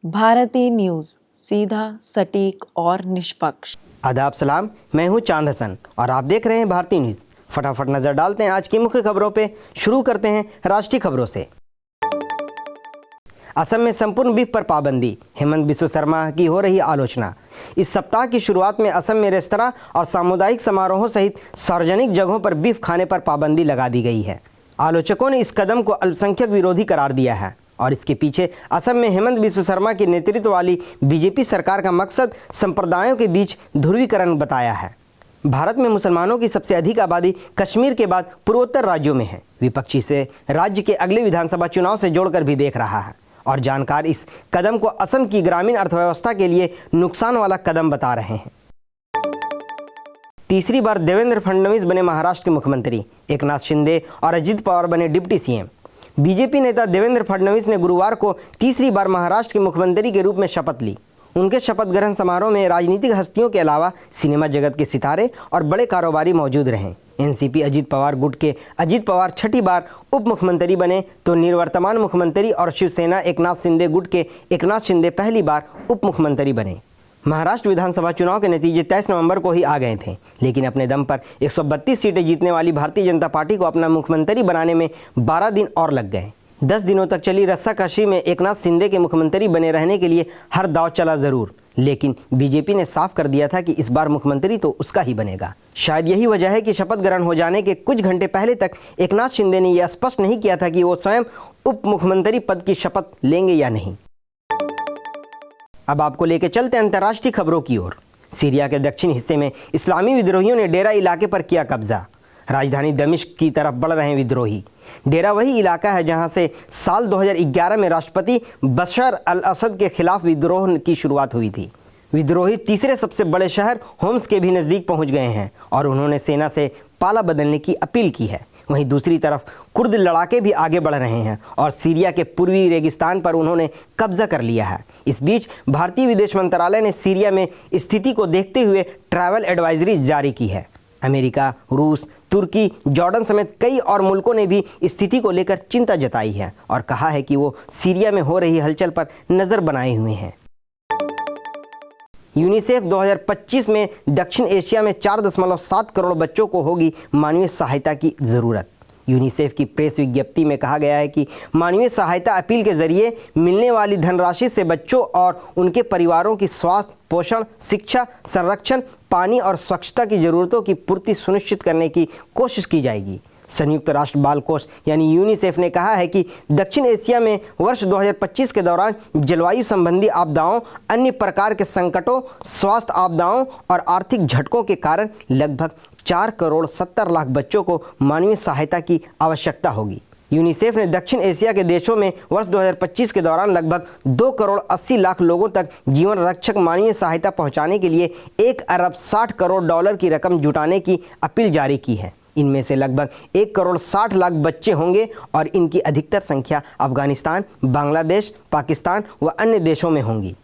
भारतीय न्यूज़, सीधा, सटीक और निष्पक्ष। आदाब सलाम, मैं हूं चांद हसन और आप देख रहे हैं भारतीय न्यूज़। फटाफट नज़र डालते हैं आज की मुख्य खबरों पे। शुरू करते हैं राष्ट्रीय खबरों से। असम में संपूर्ण बीफ पर पाबंदी, हेमंत बिस्व शर्मा की हो रही आलोचना। इस सप्ताह की शुरुआत में असम में रेस्तरां और सामुदायिक समारोहों सहित सार्वजनिक जगहों पर बीफ खाने पर पाबंदी लगा दी गई है। आलोचकों ने इस कदम को अल्पसंख्यक विरोधी करार दिया है और इसके पीछे असम में हेमंत बिस्व शर्मा के नेतृत्व वाली बीजेपी सरकार का मकसद संप्रदायों के बीच ध्रुवीकरण बताया है। भारत में मुसलमानों की सबसे अधिक आबादी कश्मीर के बाद पूर्वोत्तर राज्यों में है। विपक्षी से राज्य के अगले विधानसभा चुनाव से जोड़कर भी देख रहा है और जानकार इस कदम को असम की ग्रामीण अर्थव्यवस्था के लिए नुकसान वाला कदम बता रहे हैं। तीसरी बार देवेंद्र फडणवीस बने महाराष्ट्र के मुख्यमंत्री, एकनाथ शिंदे और अजित पवार बने डिप्टी सीएम। बीजेपी नेता देवेंद्र फडणवीस ने गुरुवार को तीसरी बार महाराष्ट्र के मुख्यमंत्री के रूप में शपथ ली। उनके शपथ ग्रहण समारोह में राजनीतिक हस्तियों के अलावा सिनेमा जगत के सितारे और बड़े कारोबारी मौजूद रहे। एनसीपी अजित पवार गुट के अजित पवार छठी बार उप मुख्यमंत्री बने तो निवर्तमान मुख्यमंत्री और शिवसेना एकनाथ शिंदे गुट के एकनाथ शिंदे पहली बार उप मुख्यमंत्री बने। महाराष्ट्र विधानसभा चुनाव के नतीजे 23 नवंबर को ही आ गए थे, लेकिन अपने दम पर 132 सीटें जीतने वाली भारतीय जनता पार्टी को अपना मुख्यमंत्री बनाने में 12 दिन और लग गए। 10 दिनों तक चली रस्साकशी में एकनाथ शिंदे के मुख्यमंत्री बने रहने के लिए हर दांव चला जरूर, लेकिन बीजेपी ने साफ कर दिया था कि इस बार मुख्यमंत्री तो उसका ही बनेगा। शायद यही वजह है कि शपथ ग्रहण हो जाने के कुछ घंटे पहले तक एकनाथ शिंदे ने यह स्पष्ट नहीं किया था कि वो स्वयं उप मुख्यमंत्री पद की शपथ लेंगे या नहीं। अब आपको लेकर चलते हैं अंतर्राष्ट्रीय खबरों की ओर। सीरिया के दक्षिण हिस्से में इस्लामी विद्रोहियों ने डेरा इलाके पर किया कब्जा। राजधानी दमिश्क की तरफ बढ़ रहे विद्रोही। डेरा वही इलाका है जहां से साल 2011 में राष्ट्रपति बशर अल असद के खिलाफ विद्रोह की शुरुआत हुई थी। विद्रोही तीसरे सबसे बड़े शहर होम्स के भी नज़दीक पहुंच गए हैं और उन्होंने सेना से पाला बदलने की अपील की है। वहीं दूसरी तरफ कुर्द लड़ाके भी आगे बढ़ रहे हैं और सीरिया के पूर्वी रेगिस्तान पर उन्होंने कब्जा कर लिया है। इस बीच भारतीय विदेश मंत्रालय ने सीरिया में स्थिति को देखते हुए ट्रैवल एडवाइजरी जारी की है। अमेरिका, रूस, तुर्की, जॉर्डन समेत कई और मुल्कों ने भी स्थिति को लेकर चिंता जताई है और कहा है कि वो सीरिया में हो रही हलचल पर नज़र बनाए हुए हैं। यूनिसेफ 2025 में दक्षिण एशिया में 4.7 करोड़ बच्चों को होगी मानवीय सहायता की ज़रूरत। यूनिसेफ की प्रेस विज्ञप्ति में कहा गया है कि मानवीय सहायता अपील के जरिए मिलने वाली धनराशि से बच्चों और उनके परिवारों की स्वास्थ्य, पोषण, शिक्षा, संरक्षण, पानी और स्वच्छता की ज़रूरतों की पूर्ति सुनिश्चित करने की कोशिश की जाएगी। संयुक्त राष्ट्र बाल कोष यानी यूनिसेफ ने कहा है कि दक्षिण एशिया में वर्ष 2025 के दौरान जलवायु संबंधी आपदाओं, अन्य प्रकार के संकटों, स्वास्थ्य आपदाओं और आर्थिक झटकों के कारण लगभग 4 करोड़ 70 लाख बच्चों को मानवीय सहायता की आवश्यकता होगी। यूनिसेफ ने दक्षिण एशिया के देशों में वर्ष 2025 के दौरान लगभग 2 करोड़ 80 लाख लोगों तक जीवन रक्षक मानवीय सहायता पहुंचाने के लिए 1 अरब 60 करोड़ डॉलर की रकम जुटाने की अपील जारी की है। इनमें से लगभग 1 करोड़ 60 लाख बच्चे होंगे और इनकी अधिकतर संख्या अफगानिस्तान, बांग्लादेश, पाकिस्तान व अन्य देशों में होंगी।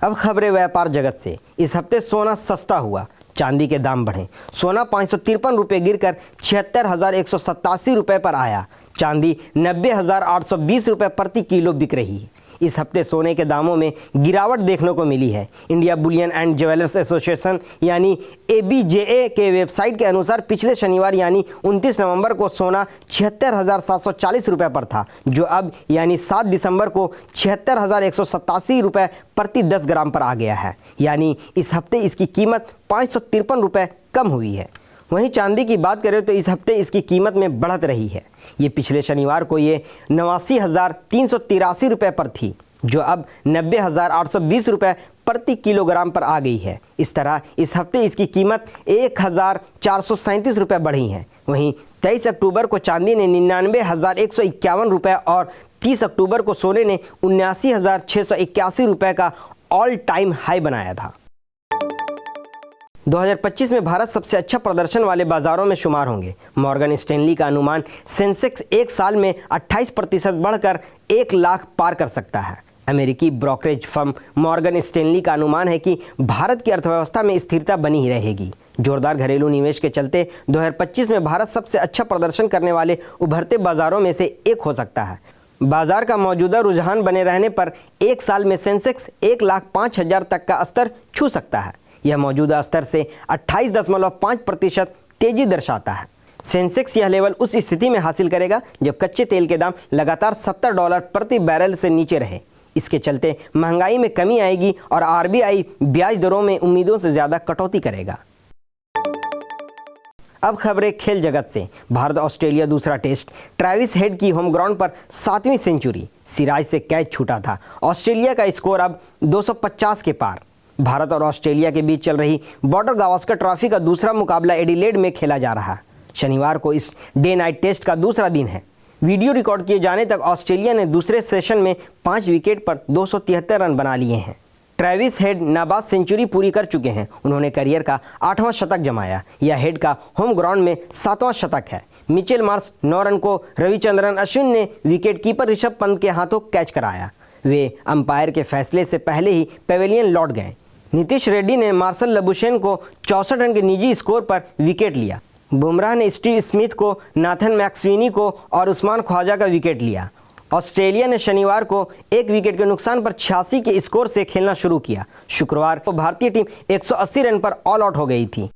अब खबरें व्यापार जगत से। इस हफ्ते सोना सस्ता हुआ, चांदी के दाम बढ़े। सोना 553 रुपये गिरकर 76,187 रुपये पर आया। चांदी 90,820 रुपये प्रति किलो बिक रही है। इस हफ्ते सोने के दामों में गिरावट देखने को मिली है। India Boolean and jewellers association यानी ABJA के वेबसाइट के अनुसार पिछले शनिवार यानी 29 नवंबर को सोना 76,740 रुपये पर था, जो अब यानी 7 दिसंबर को 76,187 रुपये प्रति 10 ग्राम पर आ गया है। यानी इस हफ्ते इसकी कीमत 553 रुपये कम हुई है। वहीं चांदी की बात करें तो इस हफ्ते इसकी कीमत में बढ़त रही है। ये पिछले शनिवार को ये 89,383 रुपये पर थी, जो अब 90,820 रुपये प्रति किलोग्राम पर आ गई है। इस तरह इस हफ्ते इसकी कीमत 1,437 रुपये बढ़ी है। वहीं 23 अक्टूबर को चांदी ने 99,151 रुपये और 30 अक्टूबर को सोने ने 79,681 रुपये का ऑल टाइम हाई बनाया था। 2025 में भारत सबसे अच्छा प्रदर्शन वाले बाजारों में शुमार होंगे। मॉर्गन स्टैनली का अनुमान सेंसेक्स एक साल में 28% बढ़कर 1 लाख पार कर सकता है। अमेरिकी ब्रोकरेज फर्म मॉर्गन स्टैनली का अनुमान है कि भारत की अर्थव्यवस्था में स्थिरता बनी ही रहेगी। जोरदार घरेलू निवेश के चलते 2025 में भारत सबसे अच्छा प्रदर्शन करने वाले उभरते बाजारों में से एक हो सकता है। बाजार का मौजूदा रुझान बने रहने पर एक साल में सेंसेक्स 1,05,000 तक का स्तर छू सकता है। यह मौजूदा स्तर से 28.5% तेजी दर्शाता है। सेंसेक्स यह लेवल उस स्थिति में हासिल करेगा जब कच्चे तेल के दाम लगातार $70 प्रति बैरल से नीचे रहे। इसके चलते महंगाई में कमी आएगी और आरबीआई ब्याज दरों में उम्मीदों से ज़्यादा कटौती करेगा। अब खबरें खेल जगत से। भारत ऑस्ट्रेलिया दूसरा टेस्ट, ट्रेविस हेड की होम ग्राउंड पर 7वीं सेंचुरी, सिराज से कैच छूटा था। ऑस्ट्रेलिया का स्कोर अब 250 के पार। भारत और ऑस्ट्रेलिया के बीच चल रही बॉर्डर गावस्कर ट्रॉफी का दूसरा मुकाबला एडिलेड में खेला जा रहा है। शनिवार को इस डे नाइट टेस्ट का दूसरा दिन है। वीडियो रिकॉर्ड किए जाने तक ऑस्ट्रेलिया ने दूसरे सेशन में 5 विकेट पर 273 रन बना लिए हैं। ट्रेविस हेड नाबाद सेंचुरी पूरी कर चुके हैं। उन्होंने करियर का 8वां शतक जमाया। यह हेड का होम ग्राउंड में 7वां शतक है। मिचेल मार्श 9 रन को रविचंद्रन अश्विन ने विकेट कीपर ऋषभ पंत के हाथों कैच कराया। वे अंपायर के फैसले से पहले ही पेविलियन लौट गए। नीतीश रेड्डी ने मार्शल लबुशेन को 64 रन के निजी स्कोर पर विकेट लिया। बुमराह ने स्टीव स्मिथ को, नाथन मैक्सवीनी को और उस्मान ख्वाजा का विकेट लिया। ऑस्ट्रेलिया ने शनिवार को 1 विकेट के नुकसान पर 86 के स्कोर से खेलना शुरू किया। शुक्रवार को भारतीय टीम 180 रन पर ऑल आउट हो गई थी।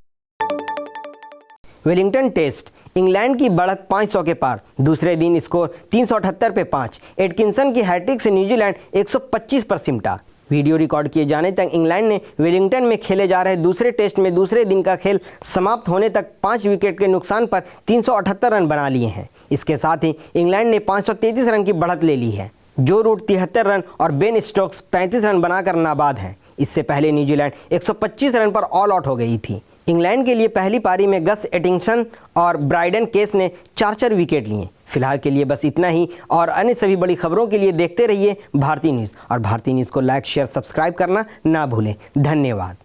वेलिंगटन टेस्ट, इंग्लैंड की बढ़त 500 के पार। दूसरे दिन स्कोर 378 पे 5। एटकिंसन की हैट्रिक से न्यूजीलैंड 125 पर सिमटा। वीडियो रिकॉर्ड किए जाने तक इंग्लैंड ने वेलिंगटन में खेले जा रहे दूसरे टेस्ट में दूसरे दिन का खेल समाप्त होने तक 5 विकेट के नुकसान पर 378 रन बना लिए हैं। इसके साथ ही इंग्लैंड ने 533 रन की बढ़त ले ली है। जो रूट 73 रन और बेन स्टोक्स 35 रन बनाकर नाबाद हैं। इससे पहले न्यूजीलैंड 125 रन पर ऑल आउट हो गई थी। इंग्लैंड के लिए पहली पारी में गस एटिंगसन और ब्राइडन केस ने 4-4 विकेट लिए। फिलहाल के लिए बस इतना ही और अन्य सभी बड़ी खबरों के लिए देखते रहिए भारती न्यूज़ और भारती न्यूज़ को लाइक, शेयर, सब्सक्राइब करना ना भूलें। धन्यवाद।